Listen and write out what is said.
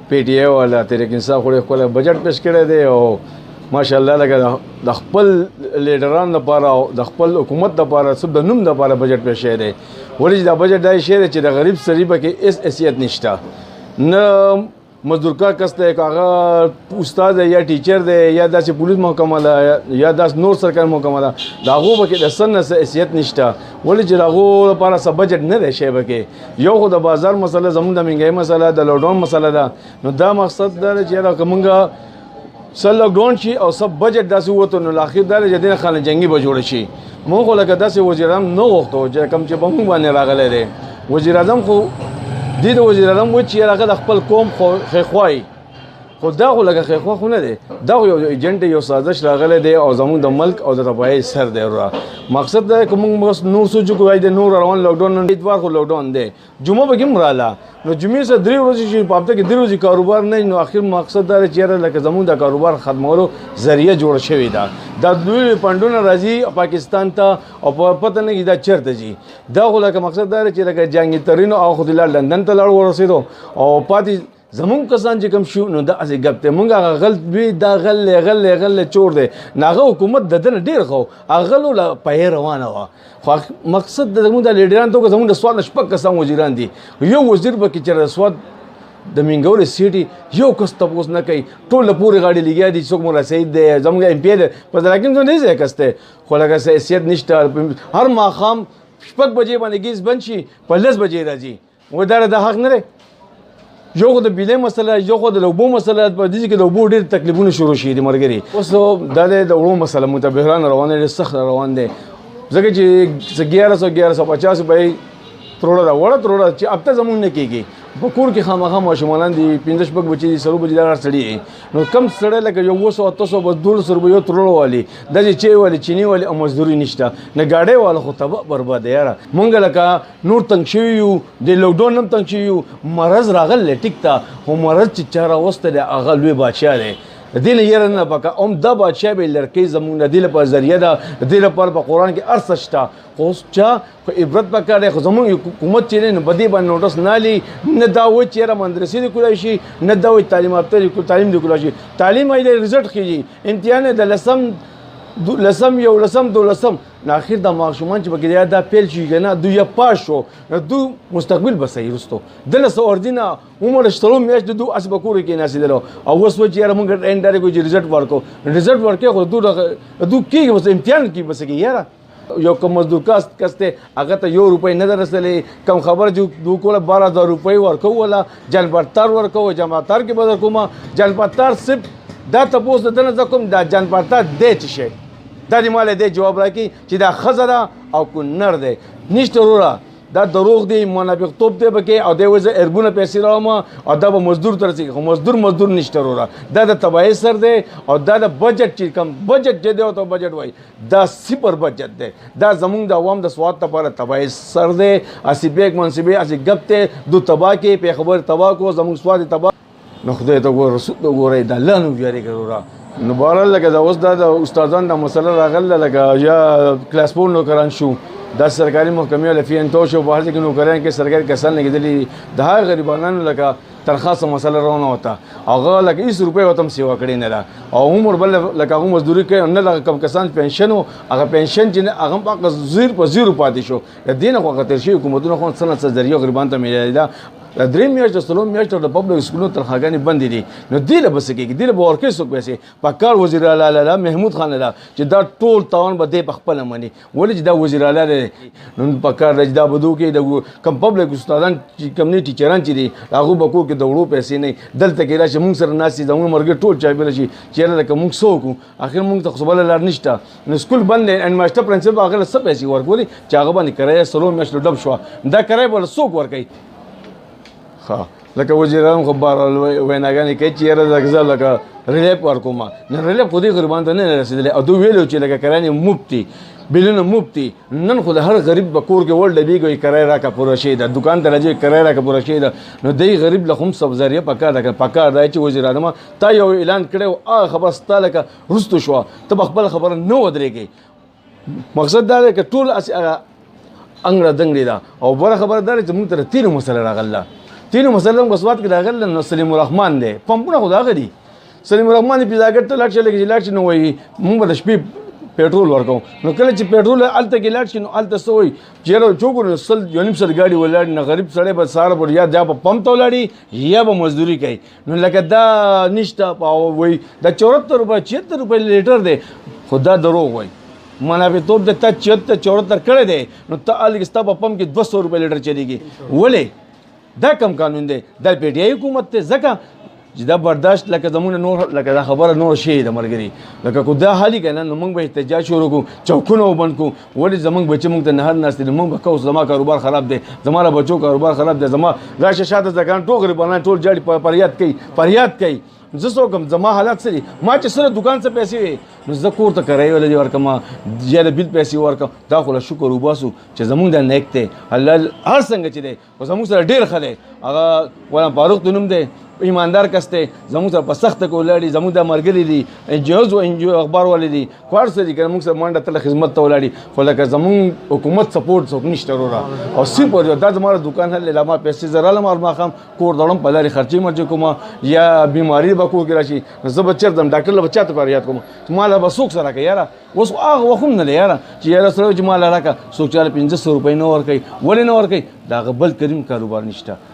پی ټی آی والا تحریک انصاف خو خپل بجټ پیش کړی دی او ماشاءالله لکه د خپل لیډرانو لپاره او د خپل حکومت لپاره سب د نوم لپاره بجټ پیش شوی دی ولې چې دا بجټ دا شی دی چې د غریب سړي پکې هېڅ حیثیت نشته نه مزدور کار کس دی هغه استاد دی یا ټیچر دی یا داسې پولیس محکمه ده یا داسې نور سرکاري محکمه ده د هغو پکې د څه نه څه حیثیت نشته ولې چې د هغو لپاره څه بجټ نه دی شی پکې یو خو د بازار مسله زموږ د مهنګۍ مسله د لاکډاون مسله ده نو دا مقصد دا دی چې یاره که موږ څه لاکډاون شي او سب بجټ داسې ووتو نو اخر دا دی چې دې نه خانه جنګي به جوړه شي موږ خو لکه داسې وزیر اعظم نه غوښتو چې کوم چې په موږ باندې راغلی دی وزیر اعظم خو دې د وزیر اعظم و چې هغه د خپل قوم خیخوایي خو دا خو لکه خیخوا خو نه دی دا خو یو ایجنټ یو سازش راغلی دی او زموږ د ملک او د تباهۍ سر دی مقصد دا که موږ نور سوچو کوی د نور روان لاکډاون اتوار خو لاکډاون دی جمعه به هم رااله نو جمعې سره 3 ورځې چې په هفته کې 3 ورځې کاروبار نه نو اخر مقصد دا چې یاره لکه زموږ د کاروبار ختمولو ذریعه جوړه شوې ده دا دوی پنډونه راځي پاکستان ته او پته نه کېږي دا چېرته ځي دا خو لکه مقصد دا چې لکه جهانګیر او خو لندن ته لاړ ورسېدو او پاتې زمونږ کسان چې کوم شو نو دا اسې ګپ دی مونږ هغه غلط وي دا غل چور دی نو هغه حکومت د ده نه ډېر ښه و هغه غلو له پیې روانه وه خو مقصد د زمونږ د لیډران ته زمونږ د سواد نه 6 کسان وزیران دي یو وزیر پکې چې د سواد د منګورې سیټي یو کس تپوس نه کوي ټول له پورې غاړې لګیا دي څوک مولا سعید دی زموږ ایم پی دی په دراکیم نه ځای کس دی خو لکه حیثیت نشته هر ماښام 6 بجې باندې ګیس بند شي په 10 بجې راځي و دا د حق نه دی یو خو د بیلې مسله یو خو د اوبو مسله په دې کې د اوبو ډېر تکلیفونه شروع شي دي مرګري اوس دا د وړو مسله متبهران روان دي سخت روان دي ځکه چې 1150 روپۍ تروړه دا وړه تروړه چې اب ته زمون نه کېږي په کور کې خامخا ماشومان دي 15 شپږ بچي دي سرو بچي دا سړي نو کم سړی لکه یو 200 300 بس 200 روپۍ تروړه والی د چې والی چینی والی او مزدوري نشته نه گاډي والا خو تبه برباد یاره مونږ لکه نور تنگ شوی یو د لاکډاون هم تنگ شوی یو مرز راغله ټیک تا هو مرز چې چاره وسته د اغه لوی بادشاہ دی دین یې نه پکا اوم د بادشاہ به لړکې زمونږ د دې په ذریعہ د دې په قرآن کې ارسشتا خو چا عبرت پکاره خو زمونږ حکومت چې نه بدی باندې نوټس نالي نه دا و چې را مدرسې د کولای شي نه دا و تعلیم یافته تعلیم د کولای شي تعلیم یې رزلټ کیږي امتحان د لسم یو لسم دو لسم نه اخر د ماشومان چې بګیا دا پیل شي کنه دوی پاس شو دو مستقبل به صحیح رستو دله سو اردینا عمر شتلو میاشت دو اسبه کور کې ناسیدلو او وس و چې موږ انډر کوی رزلټ ورکو خو دو کېږي بس امتحان کې بس کې یاره یو کم مزدور کسته هغه ته 1 روپۍ نه درسلې کم خبر جو دو کوله 12000 روپۍ ورکو ولا جنپاتار ورکو جماعتار کې بدل کومه جنپاتار صرف دا تاسو د نه کوم دا جنپاتار دې چې شي دا دی مال دې جواب راکې چې دا خزره او کو نر دی نشته وروره دا دروغ دی منافق توپ دی بکې او دی وځه اربونه پیسې راوم او دا به مزدور ترسي خو مزدور نشته وروره دا د تباہی سر دی او دا د بجټ چې کم بجټ دی او ته بجټ وای دا صفر بجټ دی دا زمونږ د عوام د سواد لپاره تباہی سر دی اسی بیگ منصبې اسی غبته دو تباہ کې په خبر تباہ کو زمونږ سواد تباہ نو خدای ته ګور رسول ګورې د الله نو یاري ګورا نو بهرحال لکه دا اوس دا د استادان د مسله راغله لکه یا کلاس 4 نوکران شو دا سرکاري محکمې لفین تو شو بهر کې نوکران کې سرکاري کسان لګیدلې د هغه غریبانو لکه ترخاصه مسله روانه وته هغه لکه 20 روپۍ وتم سیوا کړی نه او عمر بل لکه هغه مزدوري کوي نه لکه کم کسان پنشن او هغه پنشن چې هغه په 0 پاتې شو د دین خو خطر شي حکومتونو خو سنت ذریعہ غریبان ته میلای دا درې میاشتې سلام میاشتې د پبلک سکولونو تنخواګانې بندې دي نو دې له بس کېږي دې له به ورکوي څوک پیسې پکار وزیر اعلی محمود خان ده چې دا ټول تاوان به دې په خپله مني ولې چې دا وزیر اعلی دی نو پکار دی چې دا به دوی کې د کم پبلک استادان چې کم نه ټیچران چې دي هغو به کوو کې د وړو پیسې نه دلته کې راشي مونږ سره ناستې زموږ مرګې ټول چایبله شي چېرې لکه مونږ څه وکړو اخر مونږ ته خو بله لار نشته نو سکول بند دی اینډ ماسټر پرنسپل هغه له څه پیسې ورکولې چې هغه باندې کرایه څلور میاشتو ډب شوه دا کرایه به له څوک ورکوي ښه لکه وزیران خو بهرحال ویناګانې کوي چې یاره زه لکه ریلیف ورکوم نه ریلیف خو دې غریبانو ته نه رسېدلی او دوی ویلو چې لکه کرایې مفت دي بلونه مفت دي نن خو د هر غریب په کور کې ور ډبېږي کرایه راکړه پوره شوې ده دکان ته راځي کرایه راکړه پوره شوې ده نو دی غریب له هم سب ذریعه پکار ده چې وزیر اعظم تا یو اعلان کړی او هغه خبره ستا لکه رستو شوه ته به خپله خبره نه ودرېږې مقصد دا دی که ټول انګړه دنګړې ده او بله خبره دا دی چې موږ ته د تیلو مسله راغله تینو مثلا بسوات کې راغل نو سلیم الرحمن دی پمپونه خدا غدي سلیم الرحمن پیزاګر ته لاړ چې لاړ نو وای موږ د شپې पेट्रोल ورکو نو کله چې पेट्रोल الته کې لاړ شي نو الته سوې چیرې چوکو سل یونیم سر گاډي ولاړ نه غریب سړی به ساره پر یا د پمپ ته ولاړي یا به مزدوري کوي نو لکه دا نشته پاو وای د 74 روپے 76 روپے لیټر دی خدا دروغ وای منافع توپ د 76 74 کړه دی نو ته الګستا په پمپ کې 200 روپے لیټر چلیږي ولې دا کم قانون دی د پی ډی حکومت ته ځکه چې دا برداشت لکه زمونه نور لکه دا خبره نور شي د مرګري لکه کو دا حالي کنه نو موږ به احتجاج شروع کو چوکونه وبند کو ولې زمونږ بچي موږ ته نه هر ناس دي موږ به کو زما کاروبار خراب دي زما بچو کاروبار خراب دي زما راشه شاته ځکان ټوکر باندې ټول جاړي فریاد کوي زه څوکم زما حالات سره ما چې سره دکان څخه پیسې نو زه کور ته کرای ولې ورکم یا د بیل پیسې ورکم دا خو شکر وباسو چې زمونږ د نیک ته الله هر څنګه چې دی او زموږ سره ډیر خله هغه ولا فاروق نوم دی ایماندار کسته زموږ سره په سخت کولاړي زموږ د مرګري دي انجوز او انجو اخبار ولدي کوار سره دي موږ سره منډه تل خدمت ته ولاړي خو لکه زموږ حکومت سپورټ څوک نشته ورا او سپور دا زموږ دکان هله لما پیسې زراله ما خام کور دړم په لاري خرچي مرچ کوم یا بیماری به کو کې راشي زه به چردم ډاکټر له بچا ته فریاد کوم مال به سوق سره کوي یاره اوس هغه وخم نه یاره چې یاره سره چې مال راکا سوق چاله 500 روپۍ نو ور کوي ولې نو ور کوي دا غبل کریم کاروبار نشته